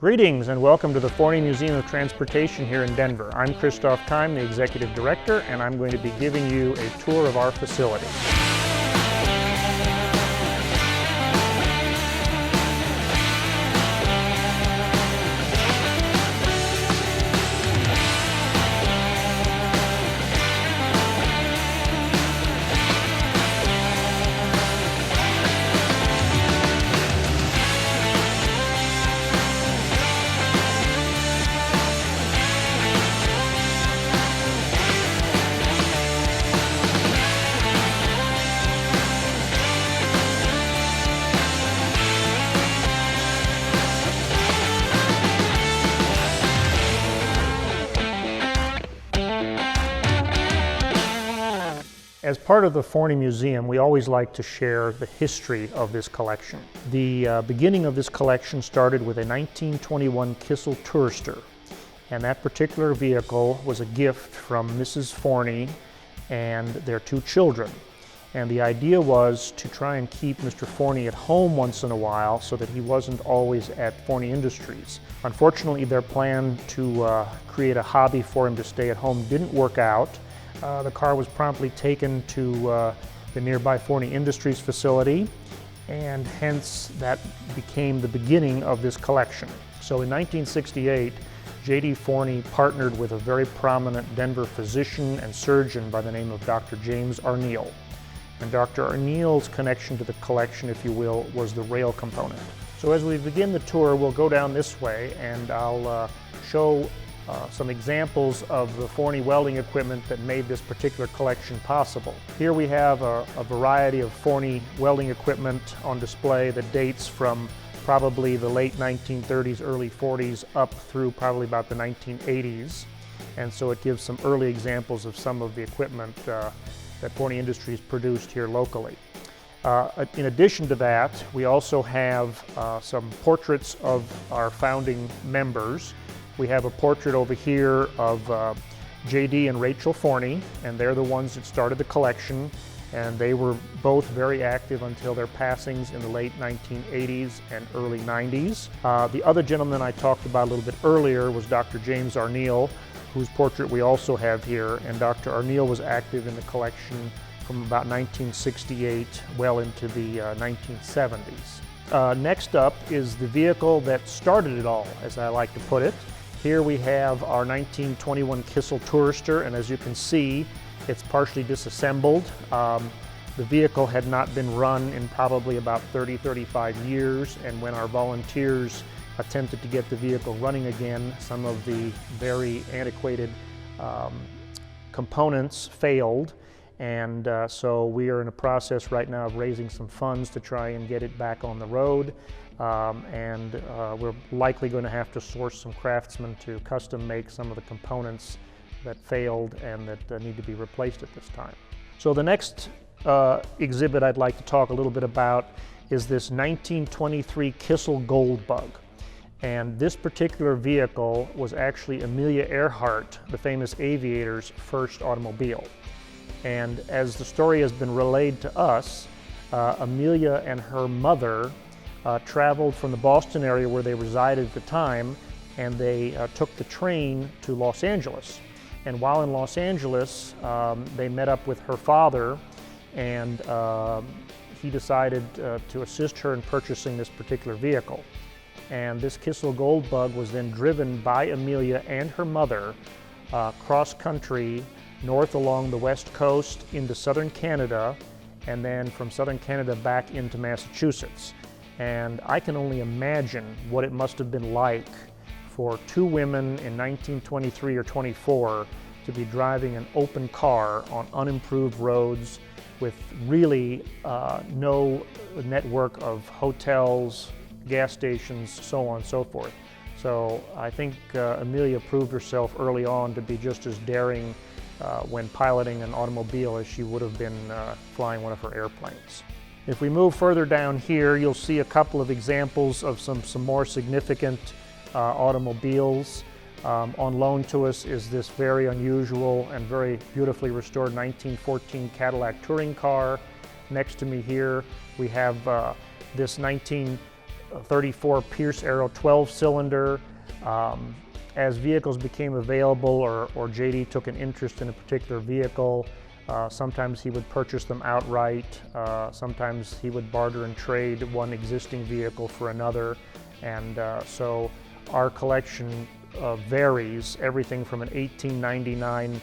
Greetings and welcome to the Forney Museum of Transportation here in Denver. I'm Christoph Keim, the Executive Director, and I'm going to be giving you a tour of our facility. As part of the Forney Museum, we always like to share the history of this collection. The beginning of this collection started with a 1921 Kissel Tourister, and that particular vehicle was a gift from Mrs. Forney and their two children. And the idea was to try and keep Mr. Forney at home once in a while so that he wasn't always at Forney Industries. Unfortunately, their plan to create a hobby for him to stay at home didn't work out. The car was promptly taken to the nearby Forney Industries facility, and hence that became the beginning of this collection. So in 1968, J.D. Forney partnered with a very prominent Denver physician and surgeon by the name of Dr. James Arneal. And Dr. Arneal's connection to the collection, if you will, was the rail component. So as we begin the tour, we'll go down this way and I'll show some examples of the Forney welding equipment that made this particular collection possible. Here we have a variety of Forney welding equipment on display that dates from probably the late 1930s, early 40s up through probably about the 1980s. And so it gives some early examples of some of the equipment that Forney Industries produced here locally. In addition to that, we also have some portraits of our founding members. We have a portrait over here of J.D. and Rachel Forney, and they're the ones that started the collection, and they were both very active until their passings in the late 1980s and early 90s. The other gentleman I talked about a little bit earlier was Dr. James Arneal, whose portrait we also have here, and Dr. Arneal was active in the collection from about 1968 well into the 1970s. Next up is the vehicle that started it all, as I like to put it. Here we have our 1921 Kissel Tourister, and as you can see, it's partially disassembled. The vehicle had not been run in probably about 35 years, and when our volunteers attempted to get the vehicle running again, some of the very antiquated components failed, and so we are in a process right now of raising some funds to try and get it back on the road. We're likely going to have to source some craftsmen to custom make some of the components that failed and that need to be replaced at this time. So the next exhibit I'd like to talk a little bit about is this 1923 Kissel Gold Bug. And this particular vehicle was actually Amelia Earhart, the famous aviator's first automobile. And as the story has been relayed to us, Amelia and her mother traveled from the Boston area where they resided at the time, and they took the train to Los Angeles. And while in Los Angeles, they met up with her father, and he decided to assist her in purchasing this particular vehicle. And this Kissel Gold Bug was then driven by Amelia and her mother cross-country north along the west coast into southern Canada, and then from southern Canada back into Massachusetts. And I can only imagine what it must have been like for two women in 1923 or 24 to be driving an open car on unimproved roads with really no network of hotels, gas stations, so on and so forth. So I think Amelia proved herself early on to be just as daring when piloting an automobile as she would have been flying one of her airplanes. If we move further down here, you'll see a couple of examples of some more significant automobiles. On loan to us is this very unusual and very beautifully restored 1914 Cadillac touring car. Next to me here, we have this 34 Pierce Arrow 12-cylinder. As vehicles became available or JD took an interest in a particular vehicle, sometimes he would purchase them outright. Sometimes he would barter and trade one existing vehicle for another. And so our collection varies, everything from an 1899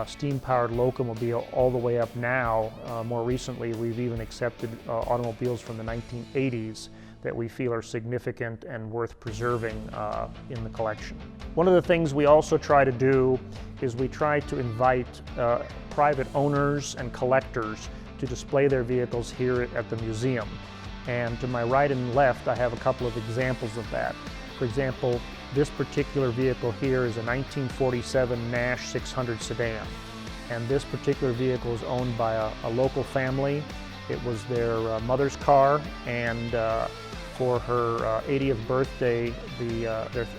steam-powered Locomobile all the way up now. More recently, we've even accepted automobiles from the 1980s that we feel are significant and worth preserving in the collection. One of the things we also try to do is we try to invite private owners and collectors to display their vehicles here at the museum. And to my right and left, I have a couple of examples of that. For example, this particular vehicle here is a 1947 Nash 600 sedan. And this particular vehicle is owned by a local family. It was their mother's car, and for her 80th birthday,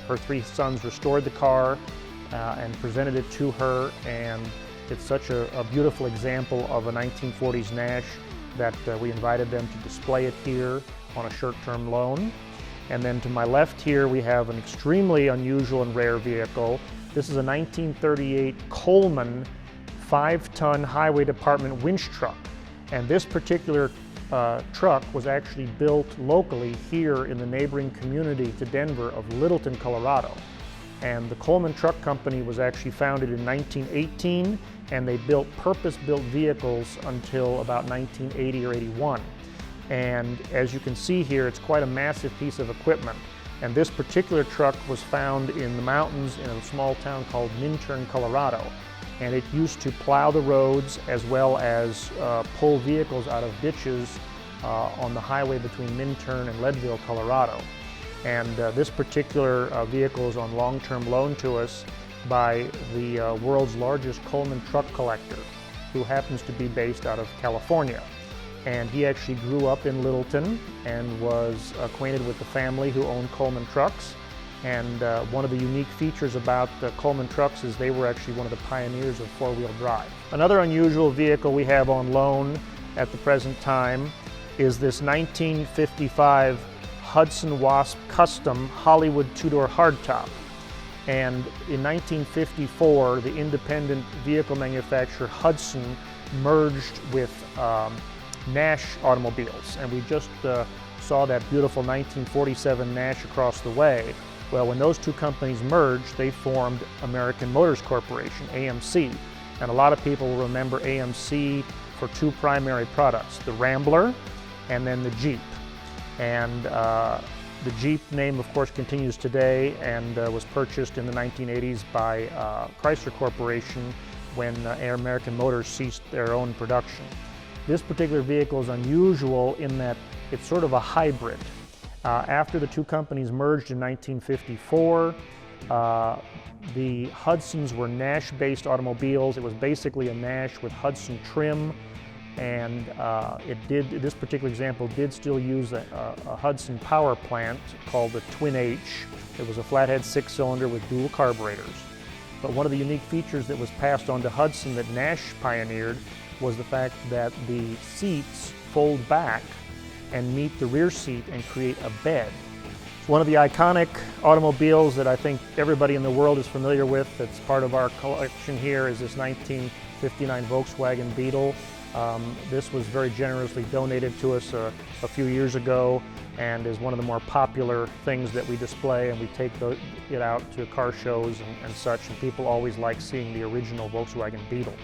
her three sons restored the car and presented it to her. And it's such a beautiful example of a 1940s Nash that we invited them to display it here on a short-term loan. And then to my left here, we have an extremely unusual and rare vehicle. This is a 1938 Coleman 5-ton highway department winch truck. And this particular truck was actually built locally here in the neighboring community to Denver of Littleton, Colorado. And the Coleman Truck Company was actually founded in 1918, and they built purpose-built vehicles until about 1980 or 81. And as you can see here, it's quite a massive piece of equipment. And this particular truck was found in the mountains in a small town called Minturn, Colorado. And it used to plow the roads as well as pull vehicles out of ditches on the highway between Minturn and Leadville, Colorado. And this particular vehicle is on long-term loan to us by the world's largest Coleman truck collector, who happens to be based out of California. And he actually grew up in Littleton and was acquainted with the family who owned Coleman trucks. And one of the unique features about the Coleman trucks is they were actually one of the pioneers of four-wheel drive. Another unusual vehicle we have on loan at the present time is this 1955 Hudson Wasp Custom Hollywood two-door hardtop. And in 1954, the independent vehicle manufacturer Hudson merged with Nash automobiles, and we just saw that beautiful 1947 Nash across the way. Well, when those two companies merged, they formed American Motors Corporation, AMC. And a lot of people will remember AMC for two primary products, the Rambler and then the Jeep. And the Jeep name, of course, continues today and was purchased in the 1980s by Chrysler Corporation when American Motors ceased their own production. This particular vehicle is unusual in that it's sort of a hybrid. After the two companies merged in 1954, the Hudsons were Nash-based automobiles. It was basically a Nash with Hudson trim, and this particular example did still use a Hudson power plant called the Twin H. It was a flathead six-cylinder with dual carburetors. But one of the unique features that was passed on to Hudson that Nash pioneered was the fact that the seats fold back and meet the rear seat and create a bed. One of the iconic automobiles that I think everybody in the world is familiar with that's part of our collection here is this 1959 Volkswagen Beetle. This was very generously donated to us a few years ago and is one of the more popular things that we display, and we take it out to car shows and such, and people always like seeing the original Volkswagen Beetle.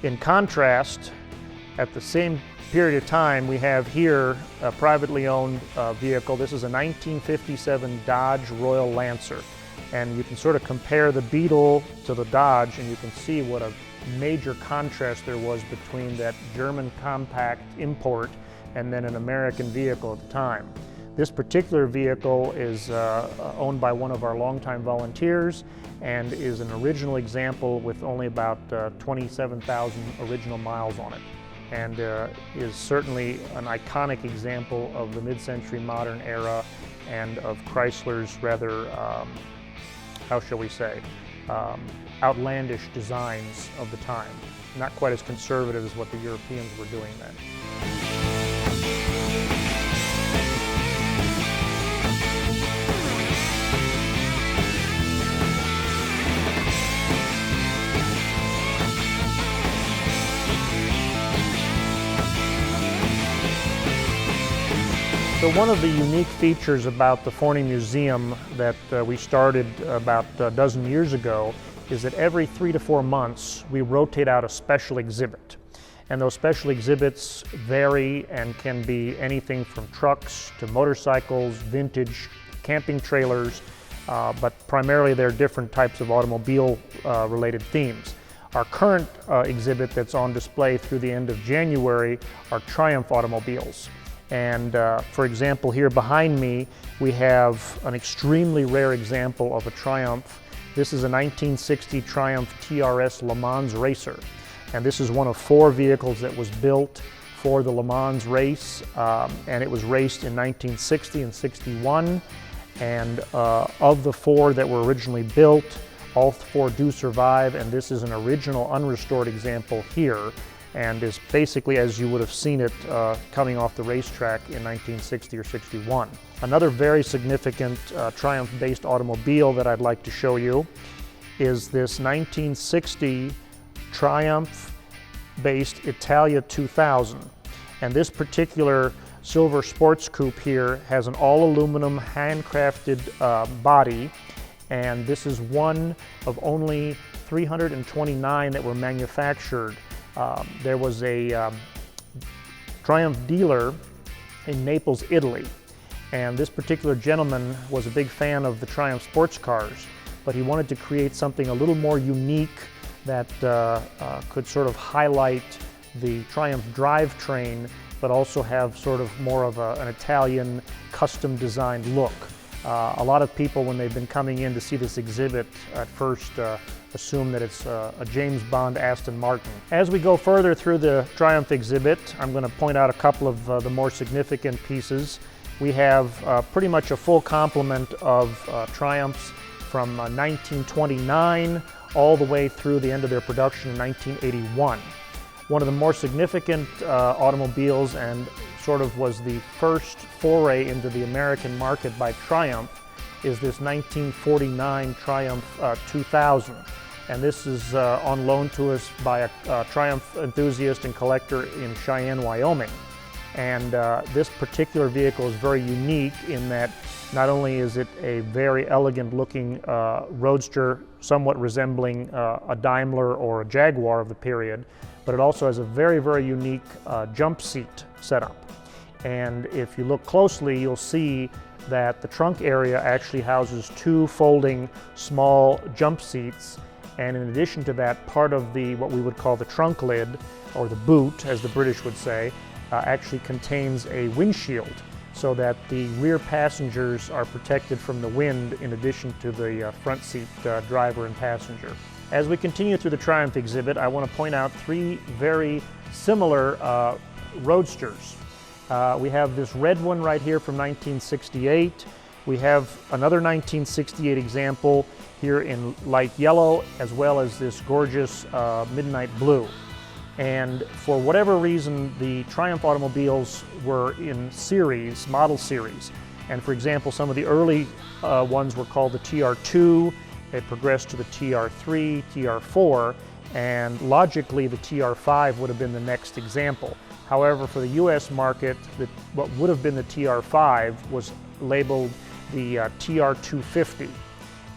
In contrast, at the same period of time, we have here a privately owned vehicle. This is a 1957 Dodge Royal Lancer. And you can sort of compare the Beetle to the Dodge, and you can see what a major contrast there was between that German compact import and then an American vehicle at the time. This particular vehicle is owned by one of our longtime volunteers and is an original example with only about 27,000 original miles on it, and is certainly an iconic example of the mid-century modern era and of Chrysler's rather, how shall we say, outlandish designs of the time. Not quite as conservative as what the Europeans were doing then. So one of the unique features about the Forney Museum that we started about a dozen years ago is that every 3 to 4 months we rotate out a special exhibit. And those special exhibits vary and can be anything from trucks to motorcycles, vintage, camping trailers, but primarily they're different types of automobile related themes. Our current exhibit that's on display through the end of January are Triumph automobiles. And for example, here behind me, we have an extremely rare example of a Triumph. This is a 1960 Triumph TRS Le Mans Racer. And this is one of 4 vehicles that was built for the Le Mans race. And it was raced in 1960 and 61. And of the 4 that were originally built, all 4 do survive. And this is an original unrestored example here, and is basically as you would have seen it coming off the racetrack in 1960 or 61. Another very significant Triumph-based automobile that I'd like to show you is this 1960 Triumph-based Italia 2000. And this particular silver sports coupe here has an all-aluminum handcrafted body, and this is one of only 329 that were manufactured. There was a Triumph dealer in Naples, Italy, and this particular gentleman was a big fan of the Triumph sports cars, but he wanted to create something a little more unique that could sort of highlight the Triumph drivetrain, but also have sort of more of an Italian custom designed look. A lot of people, when they've been coming in to see this exhibit, at first assume that it's a James Bond Aston Martin. As we go further through the Triumph exhibit, I'm going to point out a couple of the more significant pieces. We have pretty much a full complement of Triumphs from 1929 all the way through the end of their production in 1981. One of the more significant automobiles, and sort of was the first foray into the American market by Triumph, is this 1949 Triumph 2000. And this is on loan to us by a Triumph enthusiast and collector in Cheyenne, Wyoming. And this particular vehicle is very unique in that not only is it a very elegant looking roadster, somewhat resembling a Daimler or a Jaguar of the period, but it also has a very, very unique jump seat setup. And if you look closely, you'll see that the trunk area actually houses 2 folding small jump seats. And in addition to that, part of what we would call the trunk lid, or the boot, as the British would say, actually contains a windshield, so that the rear passengers are protected from the wind in addition to the front seat driver and passenger. As we continue through the Triumph exhibit, I want to point out 3 very similar roadsters. We have this red one right here from 1968. We have another 1968 example here in light yellow, as well as this gorgeous midnight blue. And for whatever reason, the Triumph automobiles were in series, model series. And for example, some of the early ones were called the TR2. It progressed to the TR3, TR4, and logically the TR5 would have been the next example. However, for the US market, what would have been the TR5 was labeled the TR250.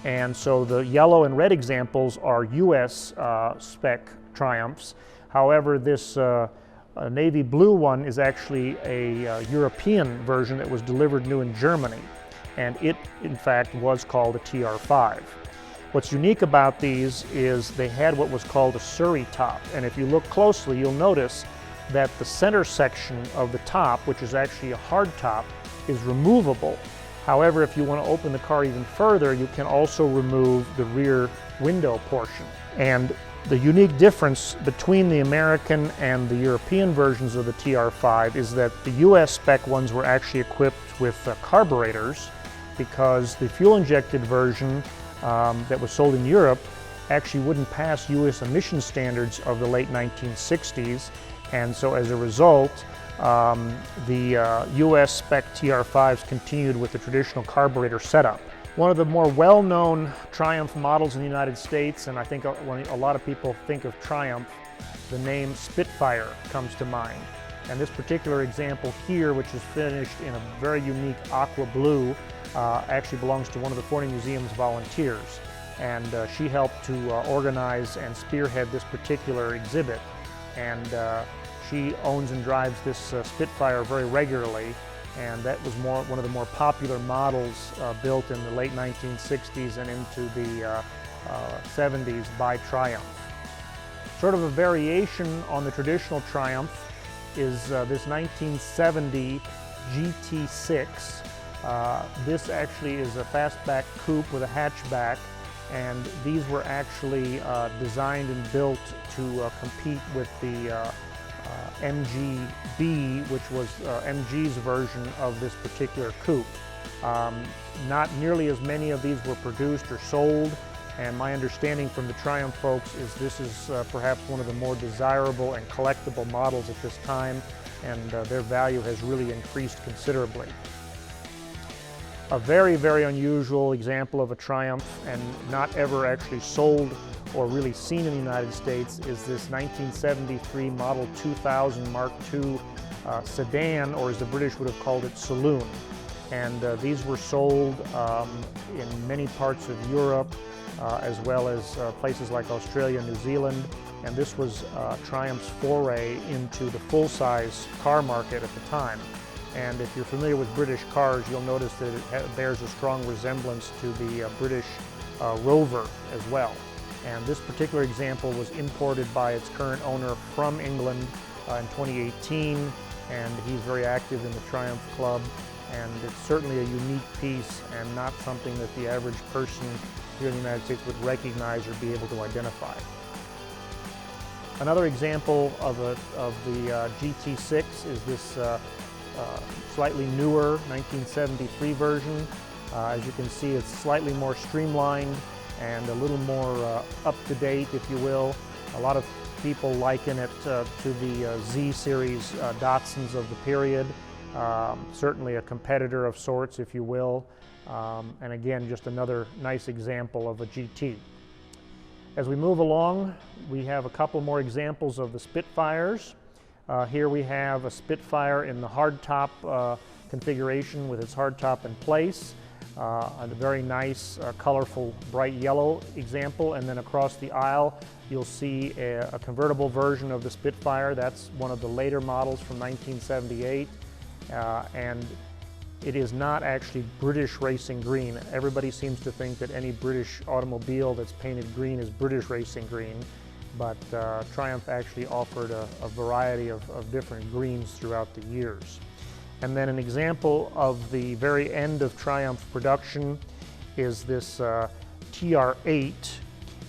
And so the yellow and red examples are US spec Triumphs. However, this navy blue one is actually a European version that was delivered new in Germany. And it, in fact, was called a TR5. What's unique about these is they had what was called a Surrey top. And if you look closely, you'll notice that the center section of the top, which is actually a hard top, is removable. However, if you want to open the car even further, you can also remove the rear window portion. And the unique difference between the American and the European versions of the TR5 is that the US spec ones were actually equipped with carburetors, because the fuel-injected version that was sold in Europe actually wouldn't pass US emission standards of the late 1960s. And so as a result, the US spec TR5s continued with the traditional carburetor setup. One of the more well-known Triumph models in the United States, and I think when a lot of people think of Triumph, the name Spitfire comes to mind. And this particular example here, which is finished in a very unique aqua blue, actually belongs to one of the Forney Museum's volunteers. And she helped to organize and spearhead this particular exhibit. And she owns and drives this Spitfire very regularly. And that was one of the more popular models built in the late 1960s and into the 70s by Triumph. Sort of a variation on the traditional Triumph is this 1970 GT6. This actually is a fastback coupe with a hatchback, and these were actually designed and built to compete with the MGB, which was MG's version of this particular coupe. Not nearly as many of these were produced or sold, and my understanding from the Triumph folks is this is perhaps one of the more desirable and collectible models at this time, and their value has really increased considerably. A very, very unusual example of a Triumph, and not ever actually sold or really seen in the United States, is this 1973 Model 2000 Mark II sedan, or as the British would have called it, saloon. And these were sold in many parts of Europe, as well as places like Australia and New Zealand. And this was Triumph's foray into the full-size car market at the time. And if you're familiar with British cars, you'll notice that it bears a strong resemblance to the British Rover as well. And this particular example was imported by its current owner from England in 2018, and he's very active in the Triumph Club. And it's certainly a unique piece and not something that the average person here in the United States would recognize or be able to identify. Another example of the GT6 is this slightly newer 1973 version. As you can see, it's slightly more streamlined and a little more up-to-date, if you will. A lot of people liken it to the Z series Datsuns of the period. Certainly a competitor of sorts, if you will. And again, just another nice example of a GT. As we move along, we have a couple more examples of the Spitfires. Here we have a Spitfire in the hardtop configuration with its hardtop in place. A very nice, colorful, bright yellow example. And then across the aisle, you'll see a convertible version of the Spitfire. That's one of the later models from 1978. And it is not actually British racing green. Everybody seems to think that any British automobile that's painted green is British racing green, but Triumph actually offered a variety of different greens throughout the years. And then an example of the very end of Triumph production is this TR8,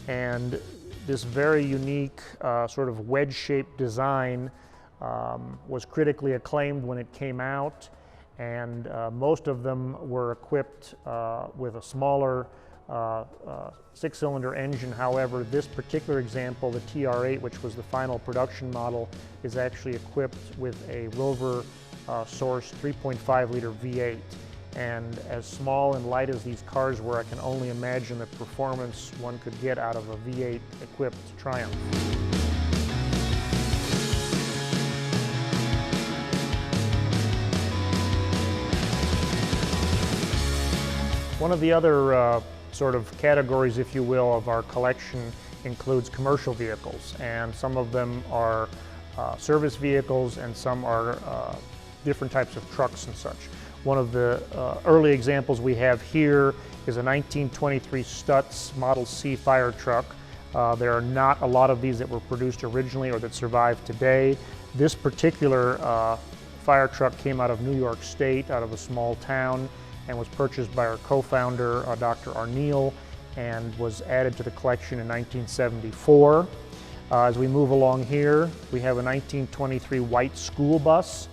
and this very unique sort of wedge-shaped design was critically acclaimed when it came out, and most of them were equipped with a smaller six-cylinder engine. However, this particular example, the TR8, which was the final production model, is actually equipped with a Rover source 3.5-liter V8. And as small and light as these cars were, I can only imagine the performance one could get out of a V8 equipped Triumph. One of the other sort of categories, if you will, of our collection includes commercial vehicles, and some of them are service vehicles and some are different types of trucks and such. One of the early examples we have here is a 1923 Stutz Model C fire truck. There are not a lot of these that were produced originally or that survive today. This particular fire truck came out of New York State, out of a small town, and was purchased by our co-founder, Dr. Arneal, and was added to the collection in 1974. As we move along here, we have a 1923 white school bus,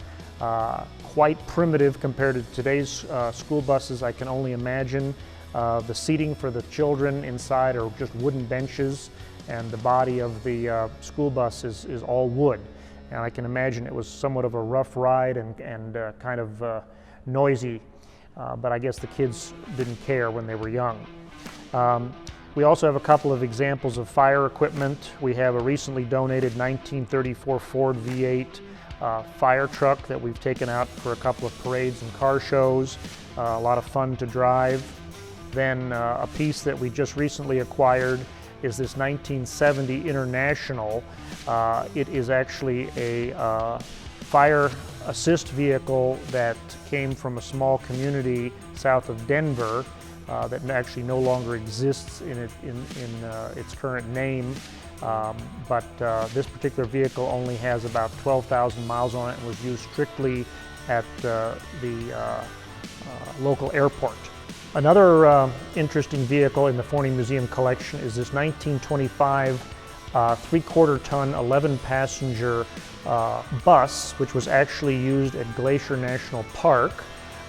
quite primitive compared to today's school buses, I can only imagine. The seating for the children inside are just wooden benches, and the body of the school bus is all wood. And I can imagine it was somewhat of a rough ride and kind of noisy. But I guess the kids didn't care when they were young. We also have a couple of examples of fire equipment. We have a recently donated 1934 Ford V8 fire truck that we've taken out for a couple of parades and car shows. A lot of fun to drive. Then a piece that we just recently acquired is this 1970 International. It is actually a fire assist vehicle that came from a small community south of Denver that actually no longer exists in its current name. But this particular vehicle only has about 12,000 miles on it and was used strictly at the local airport. Another interesting vehicle in the Forney Museum collection is this 1925 3/4 ton, 11-passenger bus, which was actually used at Glacier National Park.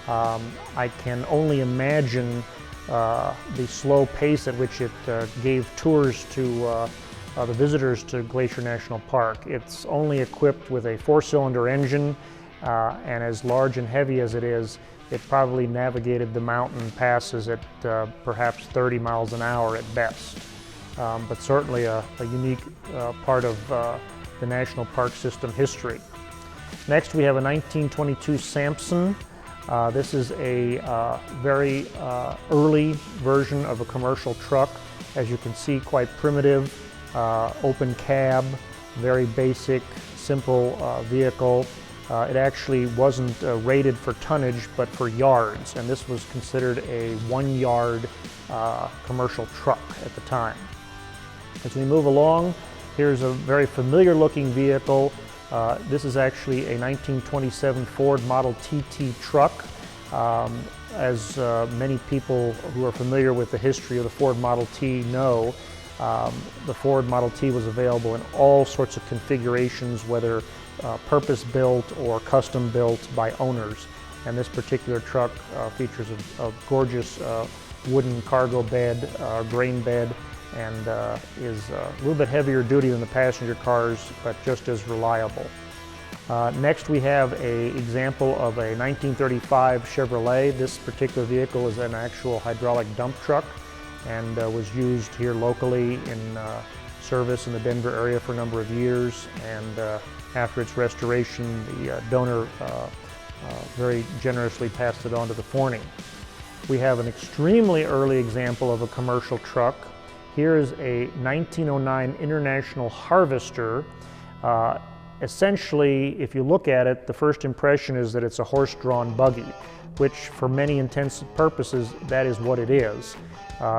I can only imagine the slow pace at which it gave tours to the visitors to Glacier National Park. It's only equipped with a 4-cylinder engine, and as large and heavy as it is, it probably navigated the mountain passes at perhaps 30 miles an hour at best. But certainly a unique part of the National Park System history. Next, we have a 1922 Sampson. This is a very early version of a commercial truck. As you can see, quite primitive, open cab, very basic, simple vehicle. It actually wasn't rated for tonnage, but for yards, and this was considered a 1-yard commercial truck at the time. As we move along, here's a very familiar looking vehicle. This is actually a 1927 Ford Model TT truck. As many people who are familiar with the history of the Ford Model T know, the Ford Model T was available in all sorts of configurations, whether purpose-built or custom-built by owners. And this particular truck features a gorgeous wooden cargo bed, grain bed, and is a little bit heavier duty than the passenger cars, but just as reliable. Next, we have an example of a 1935 Chevrolet. This particular vehicle is an actual hydraulic dump truck and was used here locally in service in the Denver area for a number of years. And after its restoration, the donor very generously passed it on to the Forney. We have an extremely early example of a commercial truck. Here is a 1909 International Harvester. Essentially, if you look at it, the first impression is that it's a horse-drawn buggy, which for many intents and purposes, that is what it is.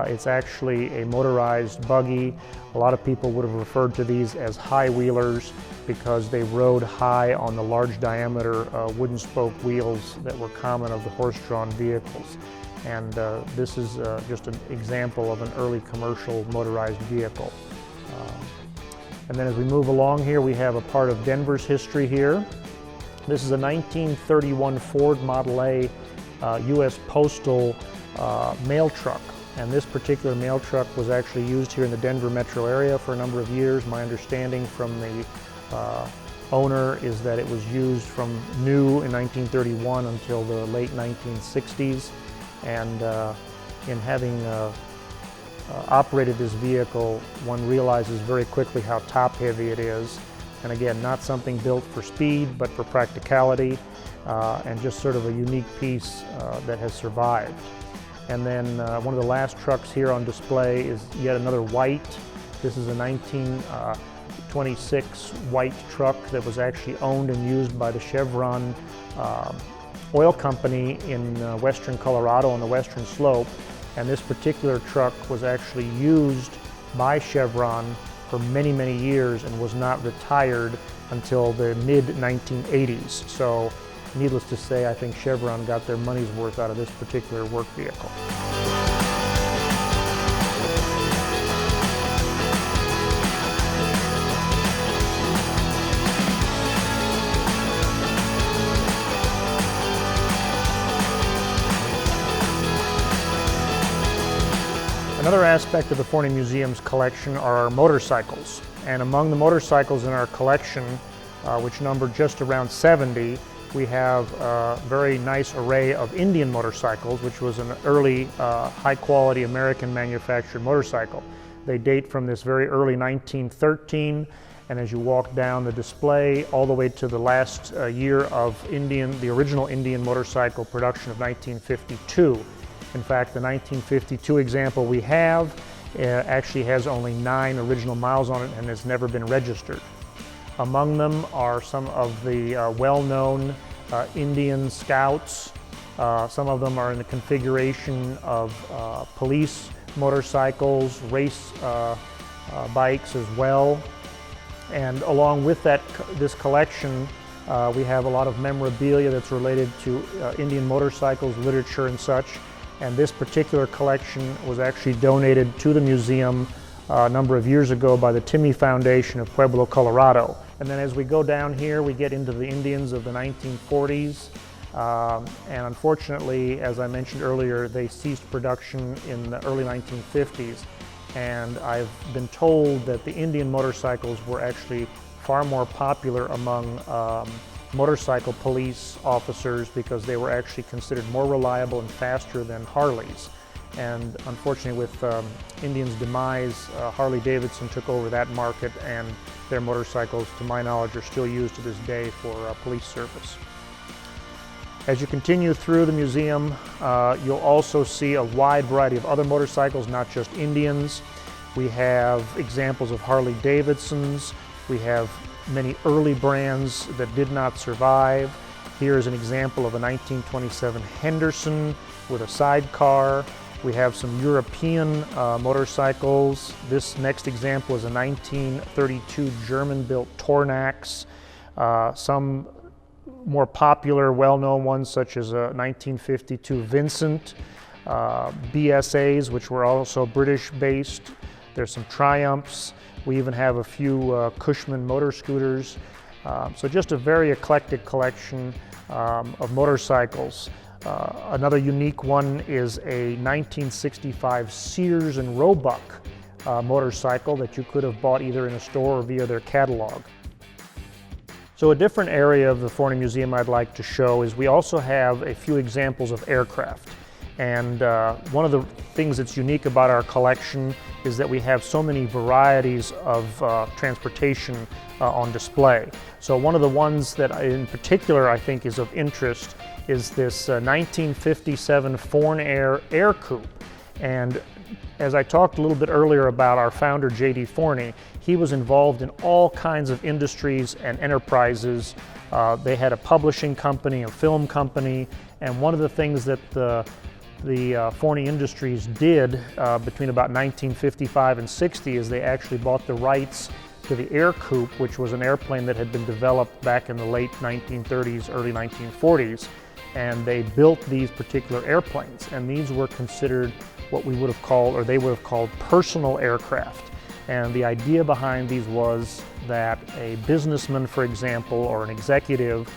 It's actually a motorized buggy. A lot of people would have referred to these as high-wheelers because they rode high on the large diameter wooden spoke wheels that were common of the horse-drawn vehicles. And this is just an example of an early commercial motorized vehicle. And then as we move along here, we have a part of Denver's history here. This is a 1931 Ford Model A U.S. Postal mail truck. And this particular mail truck was actually used here in the Denver metro area for a number of years. My understanding from the owner is that it was used from new in 1931 until the late 1960s. And in having operated this vehicle, one realizes very quickly how top-heavy it is. And again, not something built for speed, but for practicality, and just sort of a unique piece that has survived. And then one of the last trucks here on display is yet another white. This is a 1926 white truck that was actually owned and used by the Chevron oil company in western Colorado on the western slope. And this particular truck was actually used by Chevron for many, many years and was not retired until the mid-1980s. So needless to say, I think Chevron got their money's worth out of this particular work vehicle. Another aspect of the Forney Museum's collection are our motorcycles. And among the motorcycles in our collection, which number just around 70, we have a very nice array of Indian motorcycles, which was an early high-quality American manufactured motorcycle. They date from this very early 1913, And as you walk down the display all the way to the last year of the original Indian motorcycle production of 1952. In fact, the 1952 example we have actually has only 9 original miles on it and has never been registered. Among them are some of the well-known Indian Scouts. Some of them are in the configuration of police motorcycles, race bikes as well. And along with this collection, we have a lot of memorabilia that's related to Indian motorcycles, literature and such. And this particular collection was actually donated to the museum a number of years ago by the Timmy Foundation of Pueblo, Colorado. And then as we go down here, we get into the Indians of the 1940s. And unfortunately, as I mentioned earlier, they ceased production in the early 1950s. And I've been told that the Indian motorcycles were actually far more popular among motorcycle police officers because they were actually considered more reliable and faster than Harleys. And unfortunately, with Indian's demise, Harley-Davidson took over that market, and their motorcycles, to my knowledge, are still used to this day for police service. As you continue through the museum, you'll also see a wide variety of other motorcycles, not just Indians. We have examples of Harley-Davidsons. We have many early brands that did not survive. Here is an example of a 1927 Henderson with a sidecar. We have some European motorcycles. This next example is a 1932 German-built Tornax. Some more popular, well-known ones such as a 1952 Vincent, BSAs, which were also British-based. There's some Triumphs. We even have a few Cushman motor scooters. So just a very eclectic collection of motorcycles. Another unique one is a 1965 Sears and Roebuck motorcycle that you could have bought either in a store or via their catalog. So a different area of the Forney Museum I'd like to show is we also have a few examples of aircraft. And one of the things that's unique about our collection is that we have so many varieties of transportation on display. So one of the ones that in particular I think is of interest is this 1957 Fornair Air Coupe. And as I talked a little bit earlier about our founder, J.D. Forney, he was involved in all kinds of industries and enterprises. They had a publishing company, a film company, and one of the things that the Forney Industries did between about 1955 and 60 is they actually bought the rights to the Air Coupe, which was an airplane that had been developed back in the late 1930s, early 1940s, and they built these particular airplanes, and these were considered what we would have called, or they would have called, personal aircraft. And the idea behind these was that a businessman, for example, or an executive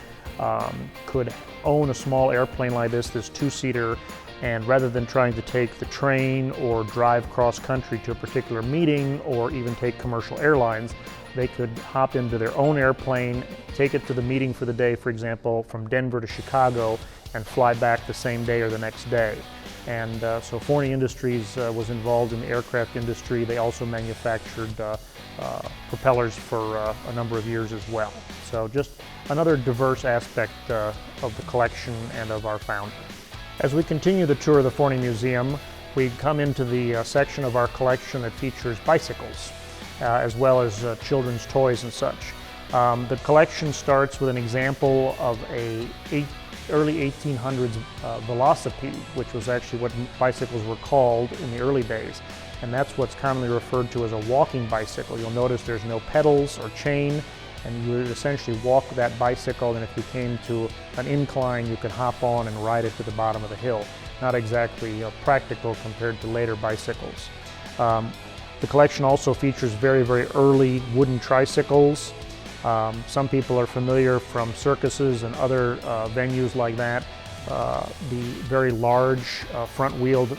could own a small airplane like this two-seater, and rather than trying to take the train or drive cross-country to a particular meeting or even take commercial airlines, they could hop into their own airplane, take it to the meeting for the day, for example, from Denver to Chicago, and fly back the same day or the next day. And so Forney Industries was involved in the aircraft industry. They also manufactured propellers for a number of years as well. So just another diverse aspect of the collection and of our founder. As we continue the tour of the Forney Museum, we come into the section of our collection that features bicycles, as well as children's toys and such. The collection starts with an example of a early 1800s velocipede, which was actually what bicycles were called in the early days. And that's what's commonly referred to as a walking bicycle. You'll notice there's no pedals or chain, and you would essentially walk that bicycle, and if you came to an incline, you could hop on and ride it to the bottom of the hill. Not exactly practical compared to later bicycles. The collection also features very, very early wooden tricycles. Some people are familiar from circuses and other venues like that. The very large front-wheeled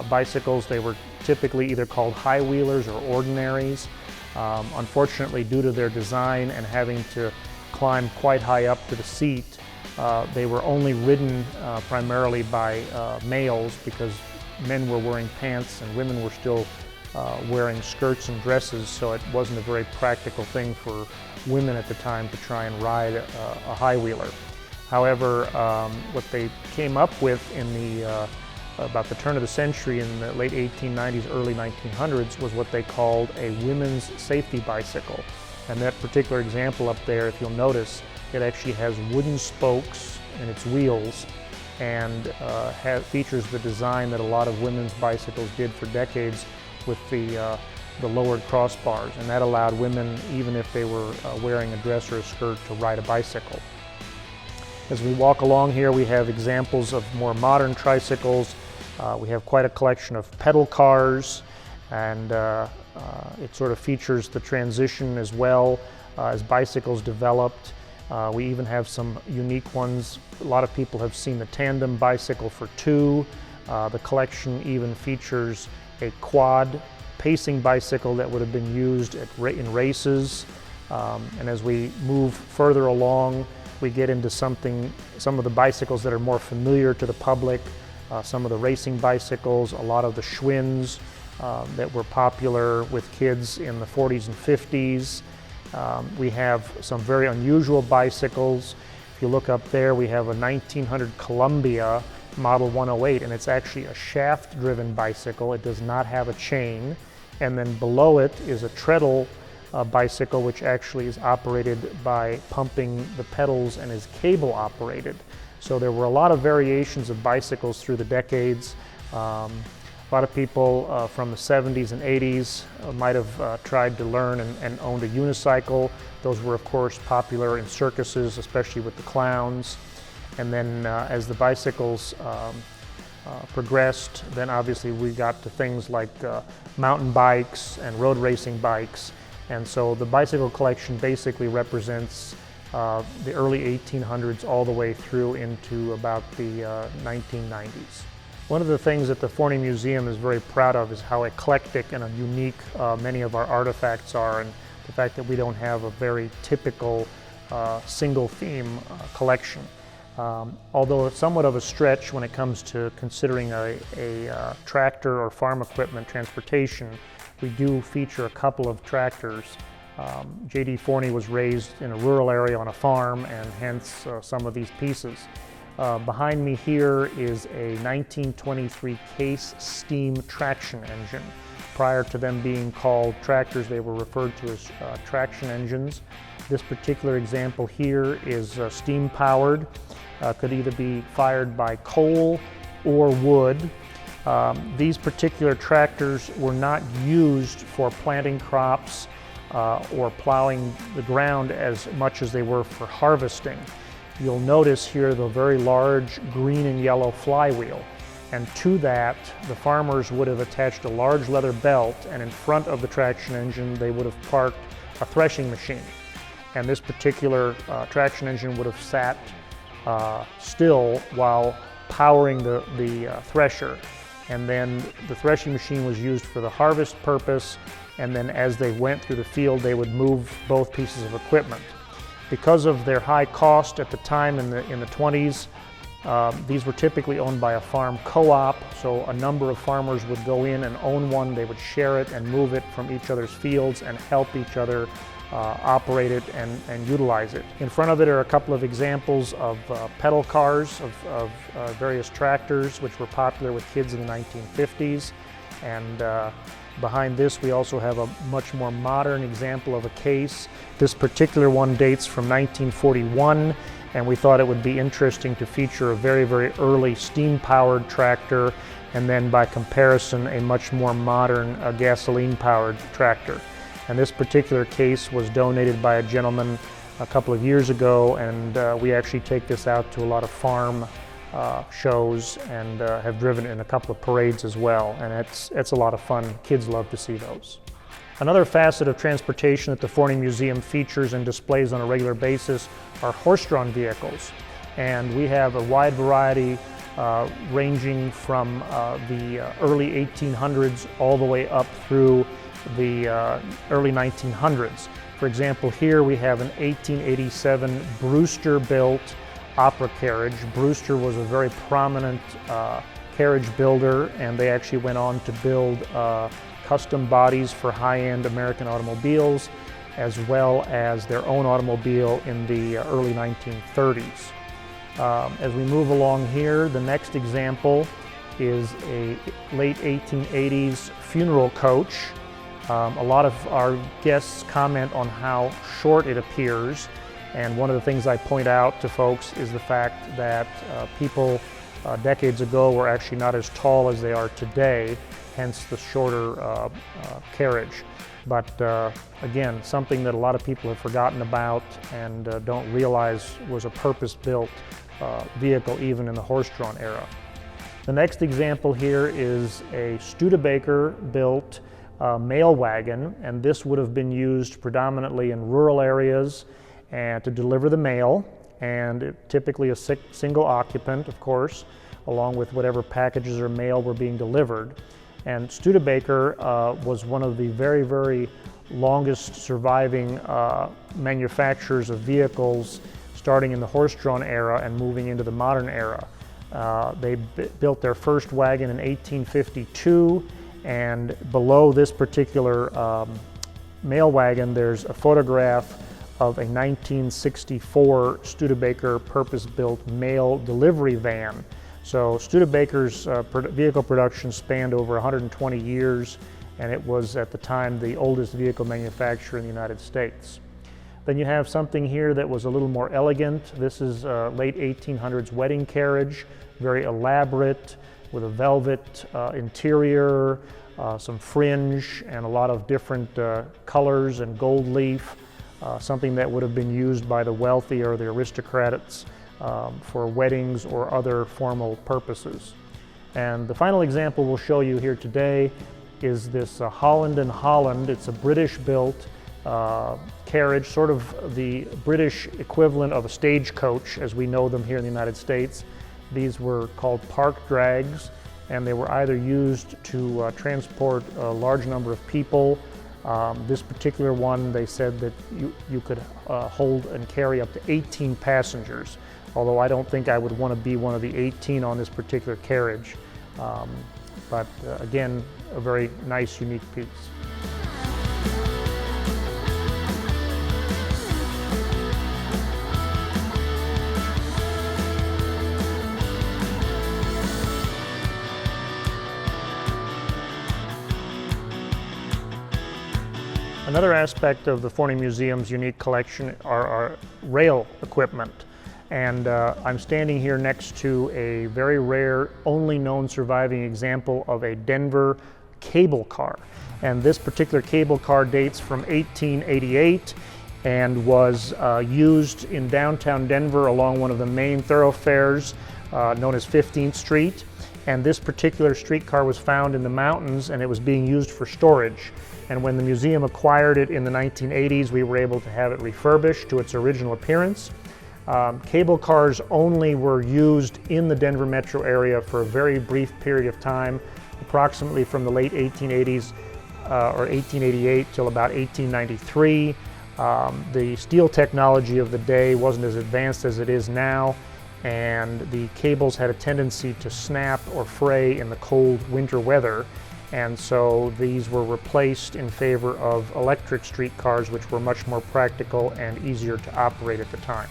bicycles, they were typically either called high-wheelers or ordinaries. Unfortunately, due to their design and having to climb quite high up to the seat, they were only ridden primarily by males because men were wearing pants and women were still wearing skirts and dresses, so it wasn't a very practical thing for women at the time to try and ride a high-wheeler. However, what they came up with in the about the turn of the century, in the late 1890s, early 1900s, was what they called a women's safety bicycle. And that particular example up there, if you'll notice, it actually has wooden spokes in its wheels and features the design that a lot of women's bicycles did for decades with the lowered crossbars. And that allowed women, even if they were wearing a dress or a skirt, to ride a bicycle. As we walk along here, we have examples of more modern tricycles. We have quite a collection of pedal cars, and it sort of features the transition as well as bicycles developed. We even have some unique ones. A lot of people have seen the tandem bicycle for two. The collection even features a quad pacing bicycle that would have been used in races. And as we move further along, we get into some of the bicycles that are more familiar to the public, some of the racing bicycles, a lot of the Schwinn's that were popular with kids in the 40s and 50s. We have some very unusual bicycles. If you look up there, we have a 1900 Columbia Model 108, and it's actually a shaft-driven bicycle. It does not have a chain. And then below it is a treadle bicycle, which actually is operated by pumping the pedals and is cable operated. So there were a lot of variations of bicycles through the decades. A lot of people from the 70s and 80s might have tried to learn and owned a unicycle. Those were, of course, popular in circuses, especially with the clowns. And then as the bicycles progressed, then obviously we got to things like mountain bikes and road racing bikes. And so the bicycle collection basically represents the early 1800s all the way through into about the 1990s. One of the things that the Forney Museum is very proud of is how eclectic and unique many of our artifacts are, and the fact that we don't have a very typical single theme collection. Although it's somewhat of a stretch when it comes to considering a tractor or farm equipment transportation, we do feature a couple of tractors. J.D. Forney was raised in a rural area on a farm, and hence some of these pieces. Behind me here is a 1923 Case steam traction engine. Prior to them being called tractors, they were referred to as traction engines. This particular example here is steam powered. Could either be fired by coal or wood. These particular tractors were not used for planting crops or plowing the ground as much as they were for harvesting. You'll notice here the very large green and yellow flywheel. And to that, the farmers would have attached a large leather belt, and in front of the traction engine, they would have parked a threshing machine. And this particular traction engine would have sat still while powering the thresher. And then the threshing machine was used for the harvest purpose, and then as they went through the field, they would move both pieces of equipment. Because of their high cost at the time in the 20s, these were typically owned by a farm co-op, so a number of farmers would go in and own one. They would share it and move it from each other's fields and help each other operate it and utilize it. In front of it are a couple of examples of pedal cars of various tractors, which were popular with kids in the 1950s. And behind this, we also have a much more modern example of a case. This particular one dates from 1941, and we thought it would be interesting to feature a very, very early steam-powered tractor, and then by comparison, a much more modern gasoline-powered tractor. And this particular case was donated by a gentleman a couple of years ago, and we actually take this out to a lot of farm shows and have driven it in a couple of parades as well, and it's a lot of fun. Kids love to see those. Another facet of transportation that the Forney Museum features and displays on a regular basis are horse-drawn vehicles, and we have a wide variety ranging from the early 1800s all the way up through the early 1900s. For example, here we have an 1887 Brewster-built opera carriage. Brewster was a very prominent carriage builder, and they actually went on to build custom bodies for high-end American automobiles, as well as their own automobile in the early 1930s. As we move along here, the next example is a late 1880s funeral coach. A lot of our guests comment on how short it appears, and one of the things I point out to folks is the fact that people decades ago were actually not as tall as they are today, hence the shorter carriage. But again, something that a lot of people have forgotten about and don't realize was a purpose-built vehicle even in the horse-drawn era. The next example here is a Studebaker-built mail wagon, and this would have been used predominantly in rural areas and to deliver the mail, and typically a single occupant, of course, along with whatever packages or mail were being delivered. And Studebaker was one of the very, very longest surviving manufacturers of vehicles, starting in the horse-drawn era and moving into the modern era. They built their first wagon in 1852, and below this particular mail wagon there's a photograph of a 1964 Studebaker purpose-built mail delivery van. So Studebaker's vehicle production spanned over 120 years, and it was at the time the oldest vehicle manufacturer in the United States. Then you have something here that was a little more elegant. This is late 1800s wedding carriage, very elaborate, with a velvet interior, some fringe, and a lot of different colors and gold leaf, something that would have been used by the wealthy or the aristocrats for weddings or other formal purposes. And the final example we'll show you here today is this Holland and Holland. It's a British-built carriage, sort of the British equivalent of a stagecoach as we know them here in the United States. These were called park drags, and they were either used to transport a large number of people. This particular one, they said that you could hold and carry up to 18 passengers, although I don't think I would want to be one of the 18 on this particular carriage. But again, a very nice, unique piece. Another aspect of the Forney Museum's unique collection are our rail equipment. And I'm standing here next to a very rare, only known surviving example of a Denver cable car. And this particular cable car dates from 1888 and was used in downtown Denver along one of the main thoroughfares known as 15th Street. And this particular streetcar was found in the mountains, and it was being used for storage. And when the museum acquired it in the 1980s, we were able to have it refurbished to its original appearance. Cable cars only were used in the Denver metro area for a very brief period of time, approximately from the late 1880s or 1888 till about 1893. The steel technology of the day wasn't as advanced as it is now, and the cables had a tendency to snap or fray in the cold winter weather. And so these were replaced in favor of electric streetcars, which were much more practical and easier to operate at the time.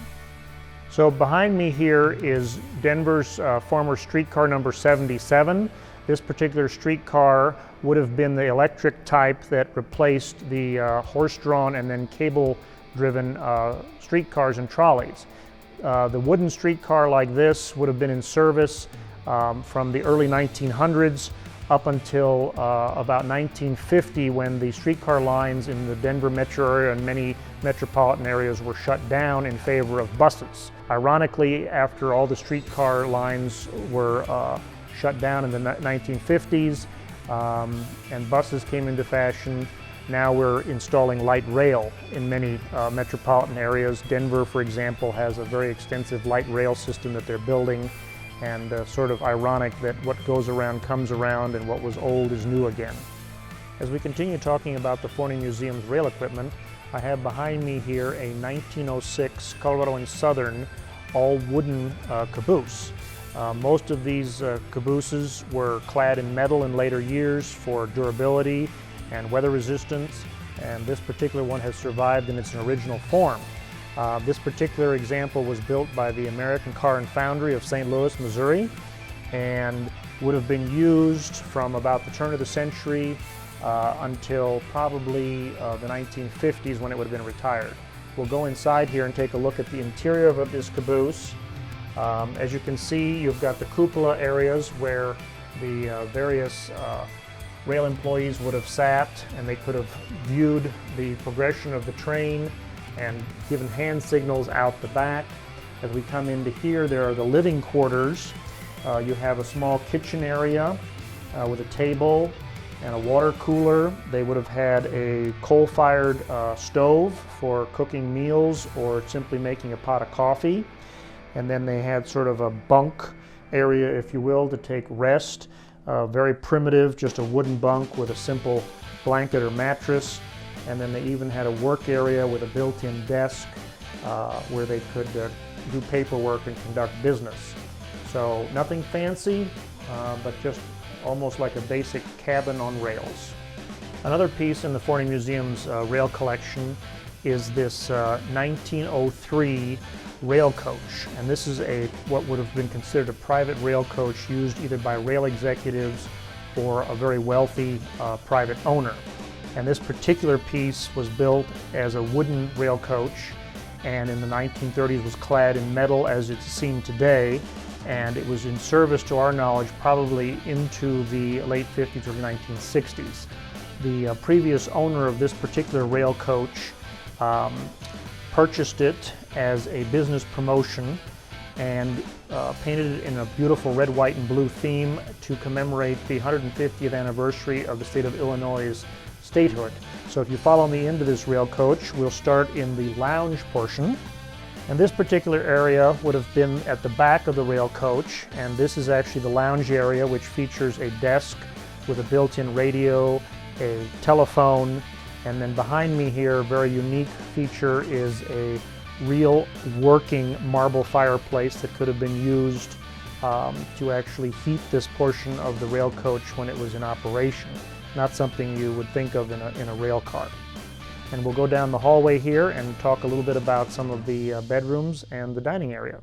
So behind me here is Denver's former streetcar number 77. This particular streetcar would have been the electric type that replaced the horse-drawn and then cable-driven streetcars and trolleys. The wooden streetcar like this would have been in service from the early 1900s up until about 1950, when the streetcar lines in the Denver metro area and many metropolitan areas were shut down in favor of buses. Ironically, after all the streetcar lines were shut down in the 1950s and buses came into fashion, now we're installing light rail in many metropolitan areas. Denver, for example, has a very extensive light rail system that they're building, and sort of ironic that what goes around comes around and what was old is new again. As we continue talking about the Forney Museum's rail equipment, I have behind me here a 1906 Colorado and Southern all-wooden caboose. Most of these cabooses were clad in metal in later years for durability and weather resistance, and this particular one has survived in its original form. This particular example was built by the American Car and Foundry of St. Louis, Missouri, and would have been used from about the turn of the century until probably the 1950s, when it would have been retired. We'll go inside here and take a look at the interior of this caboose. As you can see, you've got the cupola areas where the various rail employees would have sat, and they could have viewed the progression of the train and given hand signals out the back. As we come into here, there are the living quarters. You have a small kitchen area with a table and a water cooler. They would have had a coal-fired stove for cooking meals or simply making a pot of coffee. And then they had sort of a bunk area, if you will, to take rest. Very primitive, just a wooden bunk with a simple blanket or mattress. And then they even had a work area with a built-in desk where they could do paperwork and conduct business. So nothing fancy, but just almost like a basic cabin on rails. Another piece in the Forney Museum's rail collection is this 1903 rail coach. And this is what would have been considered a private rail coach used either by rail executives or a very wealthy private owner. And this particular piece was built as a wooden rail coach, and in the 1930s was clad in metal as it's seen today. And it was in service, to our knowledge, probably into the late 50s or 1960s. The previous owner of this particular rail coach purchased it as a business promotion and painted it in a beautiful red, white, and blue theme to commemorate the 150th anniversary of the state of Illinois' statehood. So if you follow me into this rail coach, we'll start in the lounge portion. And this particular area would have been at the back of the rail coach, and this is actually the lounge area, which features a desk with a built-in radio, a telephone, and then behind me here, a very unique feature is a real working marble fireplace that could have been used to actually heat this portion of the rail coach when it was in operation. Not something you would think of in a rail car. And we'll go down the hallway here and talk a little bit about some of the bedrooms and the dining area.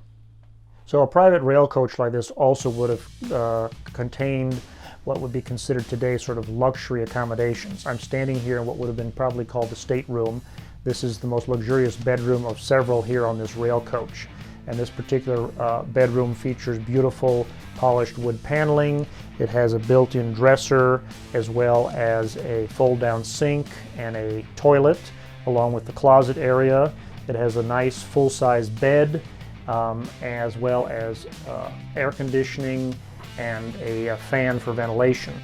So a private rail coach like this also would have contained what would be considered today sort of luxury accommodations. I'm standing here in what would have been probably called the stateroom. This is the most luxurious bedroom of several here on this rail coach. And this particular bedroom features beautiful polished wood paneling. It has a built-in dresser as well as a fold-down sink and a toilet along with the closet area. It has a nice full-size bed as well as air conditioning and a fan for ventilation.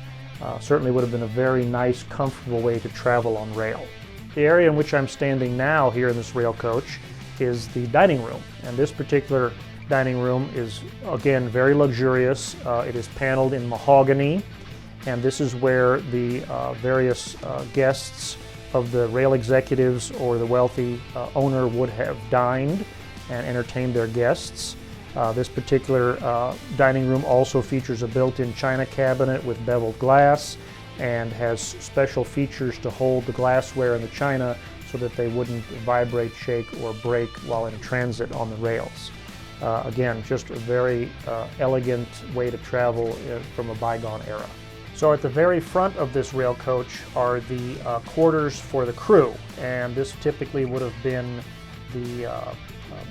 Certainly would have been a very nice, comfortable way to travel on rail. The area in which I'm standing now here in this rail coach is the dining room, and this particular dining room is again very luxurious. It is paneled in mahogany, and this is where the various guests of the rail executives or the wealthy owner would have dined and entertained their guests. This particular dining room also features a built-in china cabinet with beveled glass and has special features to hold the glassware and the china so that they wouldn't vibrate, shake, or break while in transit on the rails. Again, just a very elegant way to travel from a bygone era. So at the very front of this rail coach are the quarters for the crew, and this typically would have been the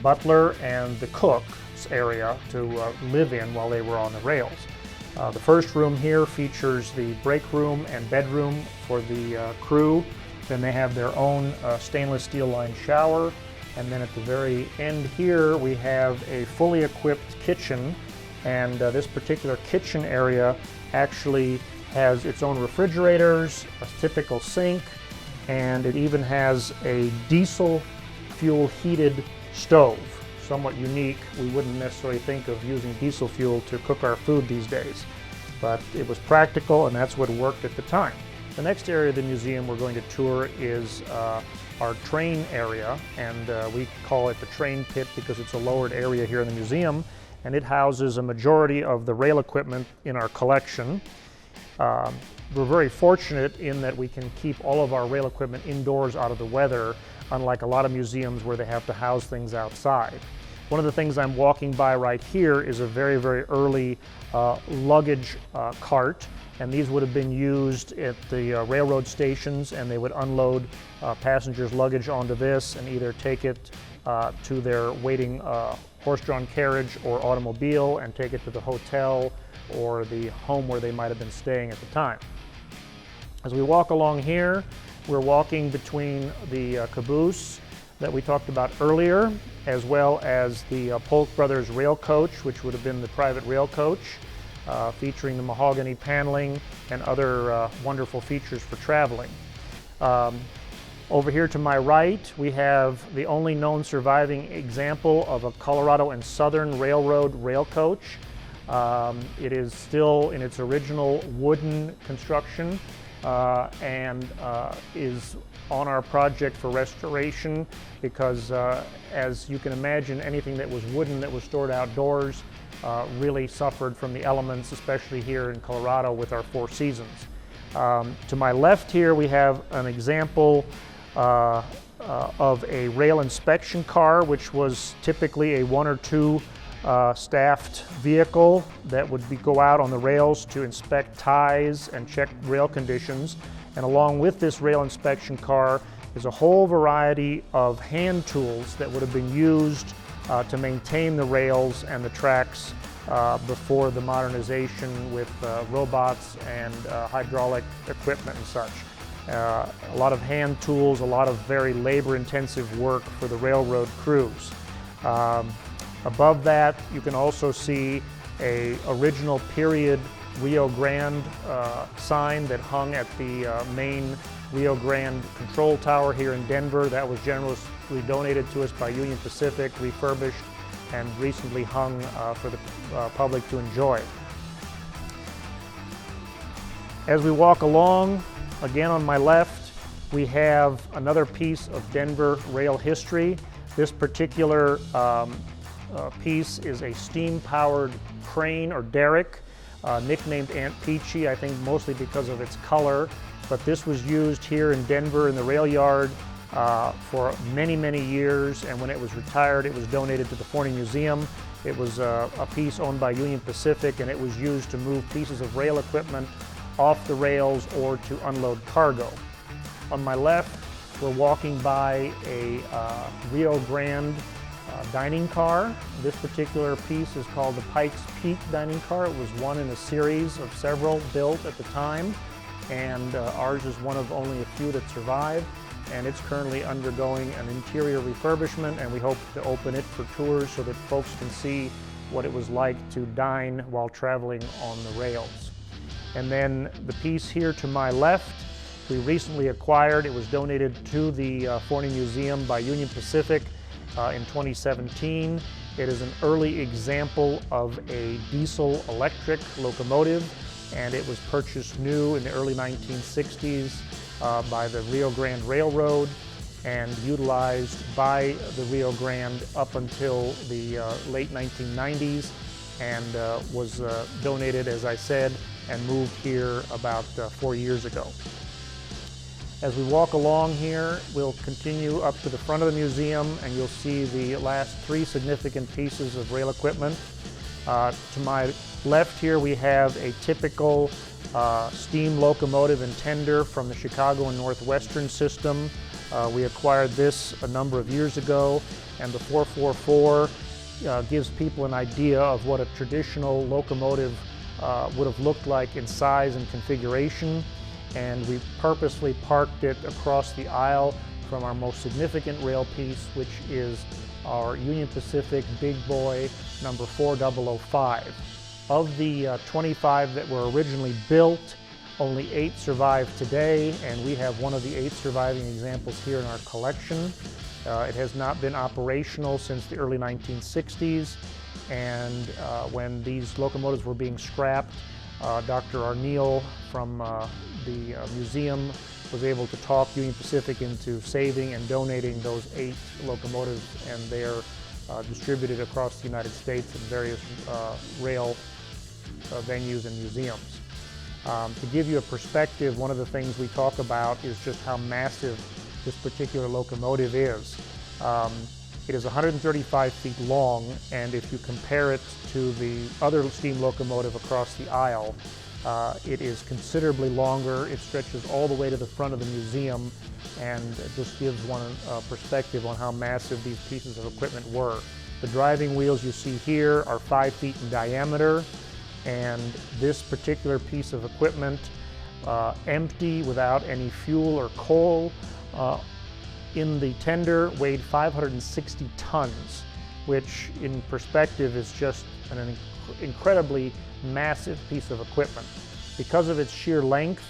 butler and the cook's area to live in while they were on the rails. The first room here features the break room and bedroom for the crew. Then they have their own stainless steel lined shower. And then at the very end here, we have a fully equipped kitchen. And this particular kitchen area actually has its own refrigerators, a typical sink, and it even has a diesel fuel heated stove. Somewhat unique. We wouldn't necessarily think of using diesel fuel to cook our food these days, but it was practical and that's what worked at the time. The next area of the museum we're going to tour is our train area, and we call it the train pit because it's a lowered area here in the museum, and it houses a majority of the rail equipment in our collection. we're very fortunate in that we can keep all of our rail equipment indoors out of the weather, unlike a lot of museums where they have to house things outside. One of the things I'm walking by right here is a very, very early luggage cart, and these would have been used at the railroad stations, and they would unload passengers' luggage onto this and either take it to their waiting horse-drawn carriage or automobile and take it to the hotel or the home where they might have been staying at the time. As we walk along here, we're walking between the Caboose that we talked about earlier, as well as the Polk Brothers rail coach, which would have been the private rail coach, featuring the mahogany paneling and other wonderful features for traveling. Over here to my right, we have the only known surviving example of a Colorado and Southern Railroad rail coach. It is still in its original wooden construction and is on our project for restoration because, as you can imagine, anything that was wooden that was stored outdoors really suffered from the elements, especially here in Colorado with our Four Seasons. To my left here, we have an example of a rail inspection car, which was typically a 1 or 2 staffed vehicle that would go out on the rails to inspect ties and check rail conditions. And along with this rail inspection car is a whole variety of hand tools that would have been used to maintain the rails and the tracks before the modernization with robots and hydraulic equipment and such. A lot of hand tools, a lot of very labor-intensive work for the railroad crews. Above that, you can also see an original period Rio Grande sign that hung at the main Rio Grande control tower here in Denver. That was generously donated to us by Union Pacific, refurbished, and recently hung for the public to enjoy. As we walk along, again on my left, we have another piece of Denver rail history. This particular piece is a steam-powered crane or derrick, nicknamed Aunt Peachy, I think mostly because of its color. But this was used here in Denver in the rail yard for many, many years, and when it was retired, it was donated to the Forney Museum. It was a piece owned by Union Pacific, and it was used to move pieces of rail equipment off the rails or to unload cargo. On my left, we're walking by a Rio Grande dining car. This particular piece is called the Pikes Peak dining car. It was one in a series of several built at the time, and ours is one of only a few that survived, and it's currently undergoing an interior refurbishment, and we hope to open it for tours so that folks can see what it was like to dine while traveling on the rails. And then the piece here to my left, we recently acquired. It was donated to the Forney Museum by Union Pacific in 2017. It is an early example of a diesel-electric locomotive, and it was purchased new in the early 1960s by the Rio Grande Railroad and utilized by the Rio Grande up until the late 1990s, and was donated, as I said, and moved here about 4 years ago. As we walk along here, we'll continue up to the front of the museum, and you'll see the last 3 significant pieces of rail equipment. To my left here, we have a typical steam locomotive and tender from the Chicago and Northwestern system. We acquired this a number of years ago, and the 444 gives people an idea of what a traditional locomotive would have looked like in size and configuration. And we purposely parked it across the aisle from our most significant rail piece, which is our Union Pacific Big Boy number 4005. Of the 25 that were originally built, only 8 survive today, and we have one of the 8 surviving examples here in our collection. It has not been operational since the early 1960s, and when these locomotives were being scrapped, Dr. Arneal from the museum was able to talk Union Pacific into saving and donating those 8 locomotives, and they are distributed across the United States in various rail venues and museums. To give you a perspective, one of the things we talk about is just how massive this particular locomotive is. It is 135 feet long, and if you compare it to the other steam locomotive across the aisle, it is considerably longer. It stretches all the way to the front of the museum, and it just gives one a perspective on how massive these pieces of equipment were. The driving wheels you see here are 5 feet in diameter, and this particular piece of equipment, empty without any fuel or coal, in the tender weighed 560 tons, which in perspective is just an incredibly massive piece of equipment. Because of its sheer length,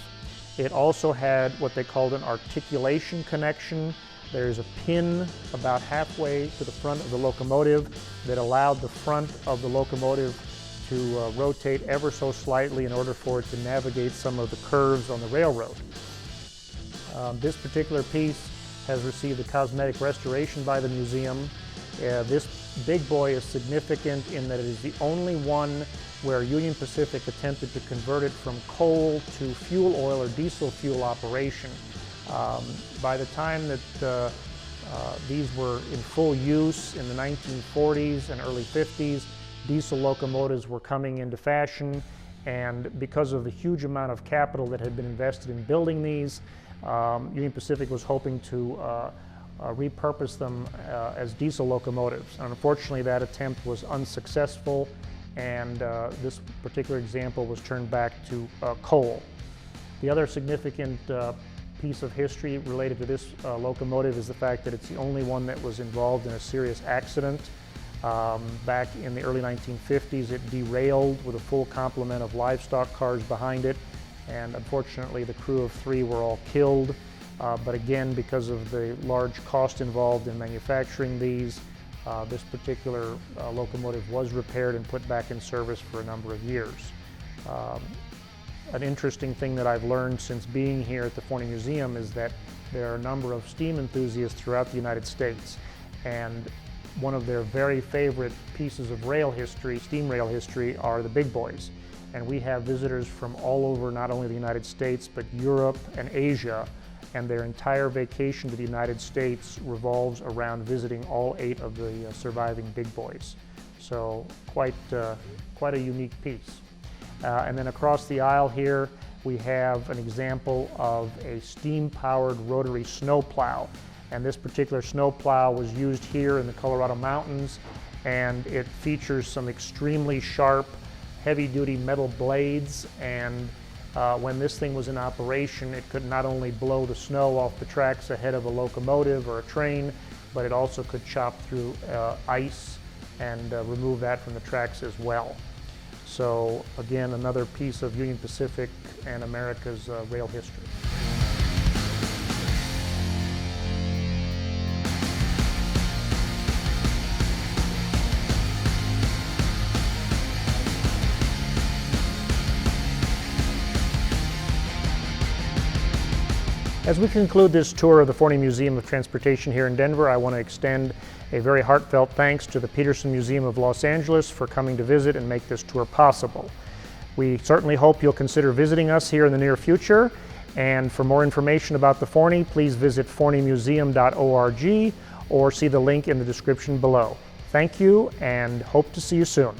it also had what they called an articulation connection. There's a pin about halfway to the front of the locomotive that allowed the front of the locomotive to rotate ever so slightly in order for it to navigate some of the curves on the railroad. This particular piece has received a cosmetic restoration by the museum. This big boy is significant in that it is the only one where Union Pacific attempted to convert it from coal to fuel oil or diesel fuel operation. By the time that these were in full use in the 1940s and early 50s, diesel locomotives were coming into fashion, and because of the huge amount of capital that had been invested in building these, Union Pacific was hoping to repurpose them as diesel locomotives. Unfortunately, that attempt was unsuccessful, and this particular example was turned back to coal. The other significant piece of history related to this locomotive is the fact that it's the only one that was involved in a serious accident. Back in the early 1950s, it derailed with a full complement of livestock cars behind it, and unfortunately the crew of 3 were all killed. But again, because of the large cost involved in manufacturing these, this particular locomotive was repaired and put back in service for a number of years. An interesting thing that I've learned since being here at the Forney Museum is that there are a number of steam enthusiasts throughout the United States, and one of their very favorite pieces of rail history, steam rail history, are the big boys. And we have visitors from all over, not only the United States, but Europe and Asia, and their entire vacation to the United States revolves around visiting all 8 of the surviving big boys. So quite a unique piece. And then across the aisle here, we have an example of a steam-powered rotary snowplow. And this particular snowplow was used here in the Colorado Mountains, and it features some extremely sharp, heavy-duty metal blades, and when this thing was in operation, it could not only blow the snow off the tracks ahead of a locomotive or a train, but it also could chop through ice and remove that from the tracks as well. So again, another piece of Union Pacific and America's rail history. As we conclude this tour of the Forney Museum of Transportation here in Denver, I want to extend a very heartfelt thanks to the Petersen Museum of Los Angeles for coming to visit and make this tour possible. We certainly hope you'll consider visiting us here in the near future, and for more information about the Forney, please visit forneymuseum.org or see the link in the description below. Thank you, and hope to see you soon.